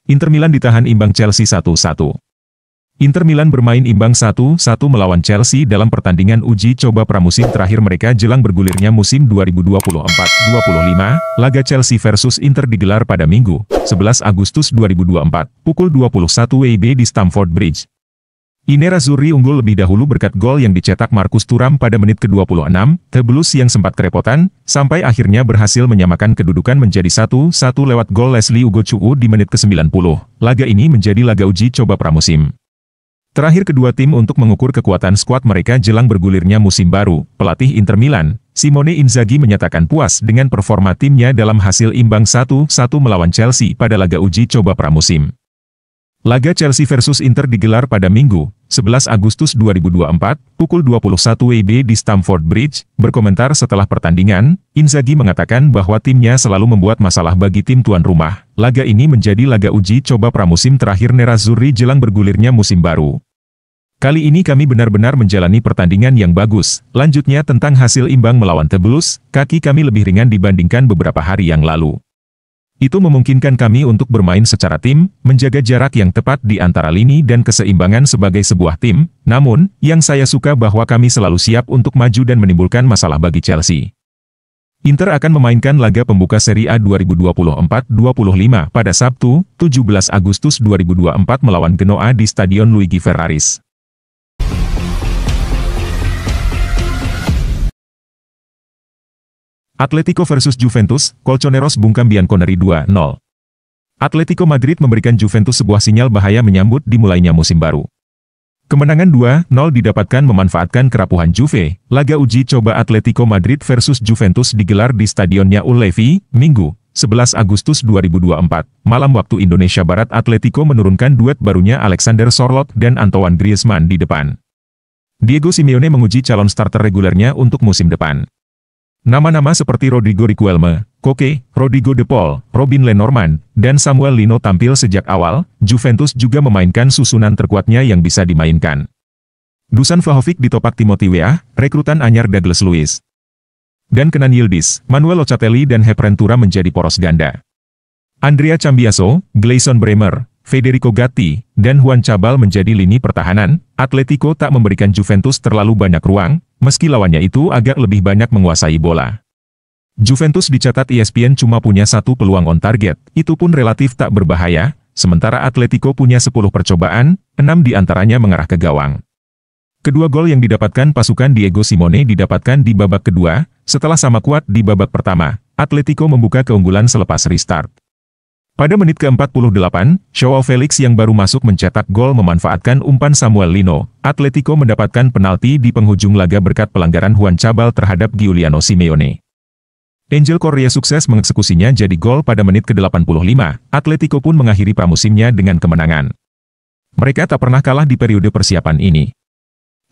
Inter Milan ditahan imbang Chelsea 1-1. Inter Milan bermain imbang 1-1 melawan Chelsea dalam pertandingan uji coba pramusim terakhir mereka jelang bergulirnya musim 2024-25. Laga Chelsea versus Inter digelar pada Minggu, 11 Agustus 2024, pukul 21 WIB di Stamford Bridge. I Nerazzurri unggul lebih dahulu berkat gol yang dicetak Marcus Thuram pada menit ke-26, The Blues yang sempat kerepotan, sampai akhirnya berhasil menyamakan kedudukan menjadi 1-1 lewat gol Leslie Ugochukwu di menit ke-90. Laga ini menjadi laga uji coba pramusim terakhir kedua tim untuk mengukur kekuatan skuad mereka jelang bergulirnya musim baru. Pelatih Inter Milan, Simone Inzaghi menyatakan puas dengan performa timnya dalam hasil imbang 1-1 melawan Chelsea pada laga uji coba pramusim. Laga Chelsea versus Inter digelar pada Minggu, 11 Agustus 2024, pukul 21 WIB di Stamford Bridge. Berkomentar setelah pertandingan, Inzaghi mengatakan bahwa timnya selalu membuat masalah bagi tim tuan rumah. Laga ini menjadi laga uji coba pramusim terakhir Nerazzurri jelang bergulirnya musim baru. Kali ini kami benar-benar menjalani pertandingan yang bagus. Lanjutnya tentang hasil imbang melawan The Blues, kaki kami lebih ringan dibandingkan beberapa hari yang lalu. Itu memungkinkan kami untuk bermain secara tim, menjaga jarak yang tepat di antara lini dan keseimbangan sebagai sebuah tim. Namun, yang saya suka bahwa kami selalu siap untuk maju dan menimbulkan masalah bagi Chelsea. Inter akan memainkan laga pembuka Serie A 2024-25 pada Sabtu, 17 Agustus 2024 melawan Genoa di Stadion Luigi Ferraris. Atletico versus Juventus, Colchoneros bungkam Bianconeri 2-0. Atletico Madrid memberikan Juventus sebuah sinyal bahaya menyambut dimulainya musim baru. Kemenangan 2-0 didapatkan memanfaatkan kerapuhan Juve. Laga uji coba Atletico Madrid versus Juventus digelar di Stadionnya Ullevi, Minggu, 11 Agustus 2024. Malam waktu Indonesia Barat. Atletico menurunkan duet barunya Alexander Sorloth dan Antoine Griezmann di depan. Diego Simeone menguji calon starter regulernya untuk musim depan. Nama-nama seperti Rodrigo Riquelme, Koke, Rodrigo De Paul, Robin Lenormand, dan Samuel Lino tampil sejak awal. Juventus juga memainkan susunan terkuatnya yang bisa dimainkan. Dusan Vlahovic ditopak Timothy Weah, rekrutan anyar Douglas Luiz. Dan Kenan Yildiz, Manuel Locatelli dan Khéphren Thuram menjadi poros ganda. Andrea Cambiaso, Gleison Bremer, Federico Gatti, dan Juan Cabal menjadi lini pertahanan. Atletico tak memberikan Juventus terlalu banyak ruang, meski lawannya itu agak lebih banyak menguasai bola. Juventus dicatat ESPN cuma punya 1 peluang on target, itu pun relatif tak berbahaya, sementara Atletico punya 10 percobaan, 6 diantaranya mengarah ke gawang. Kedua gol yang didapatkan pasukan Diego Simeone didapatkan di babak kedua, setelah sama kuat di babak pertama. Atletico membuka keunggulan selepas restart. Pada menit ke-48, Joao Felix yang baru masuk mencetak gol memanfaatkan umpan Samuel Lino. Atletico mendapatkan penalti di penghujung laga berkat pelanggaran Juan Cabal terhadap Giuliano Simeone. Angel Correa sukses mengeksekusinya jadi gol pada menit ke-85. Atletico pun mengakhiri pramusimnya dengan kemenangan. Mereka tak pernah kalah di periode persiapan ini.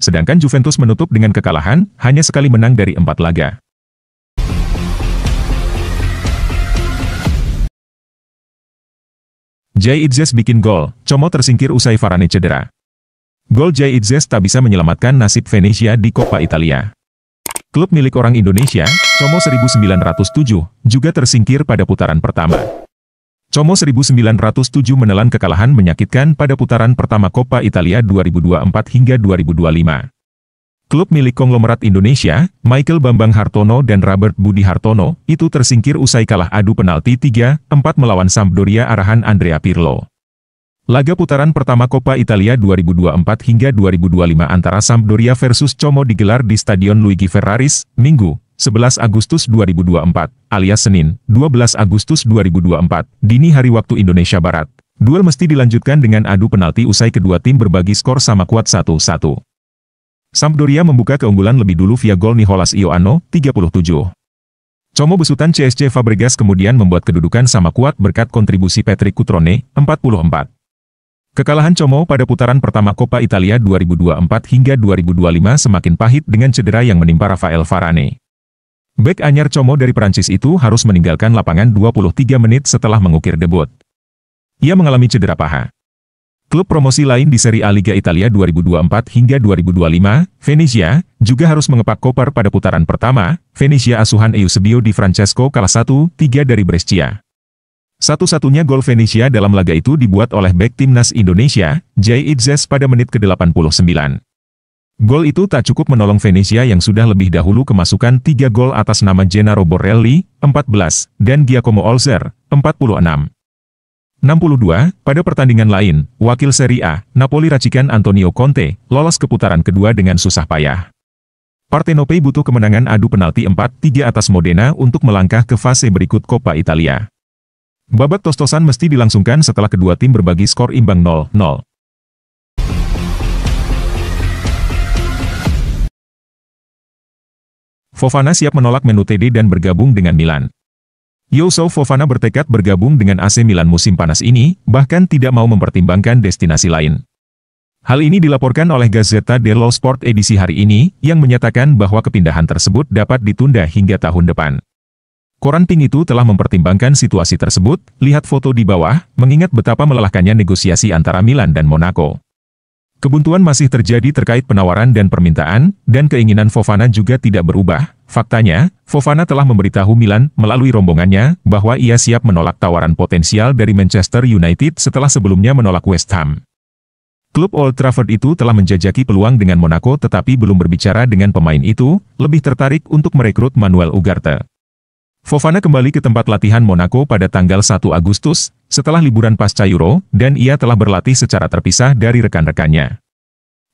Sedangkan Juventus menutup dengan kekalahan, hanya sekali menang dari 4 laga. Jay Itzes bikin gol, Como tersingkir usai Varane cedera. Gol Jay Itzes tak bisa menyelamatkan nasib Venezia di Coppa Italia. Klub milik orang Indonesia, Como 1907, juga tersingkir pada putaran pertama. Como 1907 menelan kekalahan menyakitkan pada putaran pertama Coppa Italia 2024 hingga 2025. Klub milik konglomerat Indonesia, Michael Bambang Hartono dan Robert Budi Hartono, itu tersingkir usai kalah adu penalti 3-4 melawan Sampdoria arahan Andrea Pirlo. Laga putaran pertama Coppa Italia 2024 hingga 2025 antara Sampdoria versus Como digelar di Stadion Luigi Ferraris, Minggu, 11 Agustus 2024, alias Senin, 12 Agustus 2024, dini hari waktu Indonesia Barat. Duel mesti dilanjutkan dengan adu penalti usai kedua tim berbagi skor sama kuat 1-1. Sampdoria membuka keunggulan lebih dulu via gol Nicolas Ioano, 37. Como besutan CSC Fabregas kemudian membuat kedudukan sama kuat berkat kontribusi Patrick Cutrone, 44. Kekalahan Como pada putaran pertama Coppa Italia 2024 hingga 2025 semakin pahit dengan cedera yang menimpa Rafael Varane. Bek anyar Como dari Prancis itu harus meninggalkan lapangan 23 menit setelah mengukir debut. Ia mengalami cedera paha. Klub promosi lain di Serie A Liga Italia 2024 hingga 2025, Venezia, juga harus mengepak koper pada putaran pertama. Venezia asuhan Eusebio Di Francesco kalah 1-3 dari Brescia. Satu-satunya gol Venezia dalam laga itu dibuat oleh bek timnas Indonesia, Jay Itzes pada menit ke-89. Gol itu tak cukup menolong Venezia yang sudah lebih dahulu kemasukan 3 gol atas nama Gennaro Borrelli, 14, dan Giacomo Olzer, 46. 62, pada pertandingan lain, wakil Serie A, Napoli racikan Antonio Conte, lolos ke putaran kedua dengan susah payah. Partenopei butuh kemenangan adu penalti 4-3 atas Modena untuk melangkah ke fase berikut Coppa Italia. Babak tos-tosan mesti dilangsungkan setelah kedua tim berbagi skor imbang 0-0. Fofana siap menolak menu TD dan bergabung dengan Milan. Youssouf Fofana bertekad bergabung dengan AC Milan musim panas ini, bahkan tidak mau mempertimbangkan destinasi lain. Hal ini dilaporkan oleh Gazzetta dello Sport edisi hari ini, yang menyatakan bahwa kepindahan tersebut dapat ditunda hingga tahun depan. Koran Pink itu telah mempertimbangkan situasi tersebut, lihat foto di bawah, mengingat betapa melelahkannya negosiasi antara Milan dan Monaco. Kebuntuan masih terjadi terkait penawaran dan permintaan, dan keinginan Fofana juga tidak berubah. Faktanya, Fofana telah memberitahu Milan melalui rombongannya bahwa ia siap menolak tawaran potensial dari Manchester United setelah sebelumnya menolak West Ham. Klub Old Trafford itu telah menjajaki peluang dengan Monaco tetapi belum berbicara dengan pemain itu, lebih tertarik untuk merekrut Manuel Ugarte. Fofana kembali ke tempat latihan Monaco pada tanggal 1 Agustus, setelah liburan pasca Euro, dan ia telah berlatih secara terpisah dari rekan-rekannya.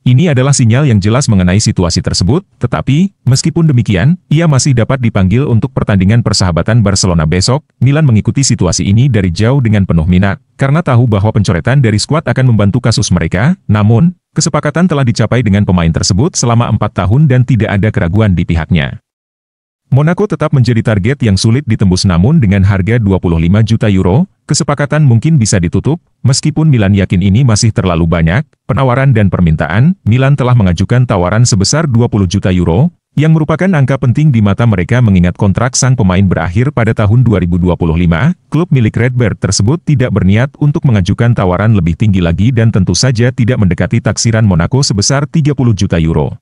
Ini adalah sinyal yang jelas mengenai situasi tersebut, tetapi, meskipun demikian, ia masih dapat dipanggil untuk pertandingan persahabatan Barcelona besok. Milan mengikuti situasi ini dari jauh dengan penuh minat, karena tahu bahwa pencoretan dari skuad akan membantu kasus mereka, namun, kesepakatan telah dicapai dengan pemain tersebut selama 4 tahun dan tidak ada keraguan di pihaknya. Monaco tetap menjadi target yang sulit ditembus namun dengan harga 25 juta euro, kesepakatan mungkin bisa ditutup, meskipun Milan yakin ini masih terlalu banyak, penawaran dan permintaan, Milan telah mengajukan tawaran sebesar 20 juta euro, yang merupakan angka penting di mata mereka mengingat kontrak sang pemain berakhir pada tahun 2025, klub milik Redbird tersebut tidak berniat untuk mengajukan tawaran lebih tinggi lagi dan tentu saja tidak mendekati taksiran Monaco sebesar 30 juta euro.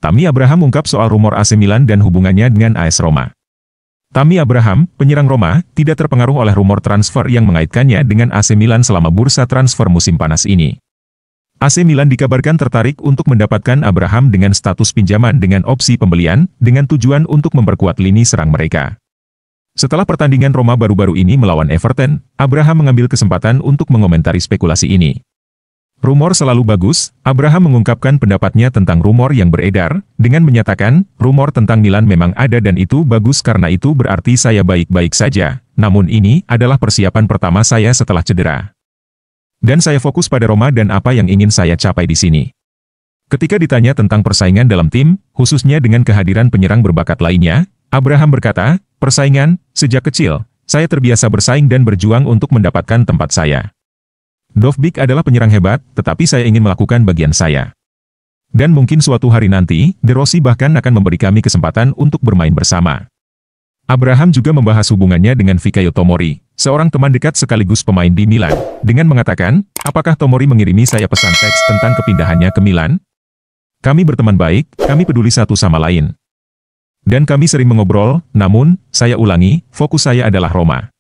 Tammy Abraham ungkap soal rumor AC Milan dan hubungannya dengan AS Roma. Tammy Abraham, penyerang Roma, tidak terpengaruh oleh rumor transfer yang mengaitkannya dengan AC Milan selama bursa transfer musim panas ini. AC Milan dikabarkan tertarik untuk mendapatkan Abraham dengan status pinjaman dengan opsi pembelian, dengan tujuan untuk memperkuat lini serang mereka. Setelah pertandingan Roma baru-baru ini melawan Everton, Abraham mengambil kesempatan untuk mengomentari spekulasi ini. Rumor selalu bagus, Abraham mengungkapkan pendapatnya tentang rumor yang beredar, dengan menyatakan, rumor tentang Milan memang ada dan itu bagus karena itu berarti saya baik-baik saja, namun ini adalah persiapan pertama saya setelah cedera. Dan saya fokus pada Roma dan apa yang ingin saya capai di sini. Ketika ditanya tentang persaingan dalam tim, khususnya dengan kehadiran penyerang berbakat lainnya, Abraham berkata, persaingan, sejak kecil, saya terbiasa bersaing dan berjuang untuk mendapatkan tempat saya. Dovbyk adalah penyerang hebat, tetapi saya ingin melakukan bagian saya. Dan mungkin suatu hari nanti, De Rossi bahkan akan memberi kami kesempatan untuk bermain bersama. Abraham juga membahas hubungannya dengan Fikayo Tomori, seorang teman dekat sekaligus pemain di Milan, dengan mengatakan, apakah Tomori mengirimi saya pesan teks tentang kepindahannya ke Milan? Kami berteman baik, kami peduli satu sama lain. Dan kami sering mengobrol, namun, saya ulangi, fokus saya adalah Roma.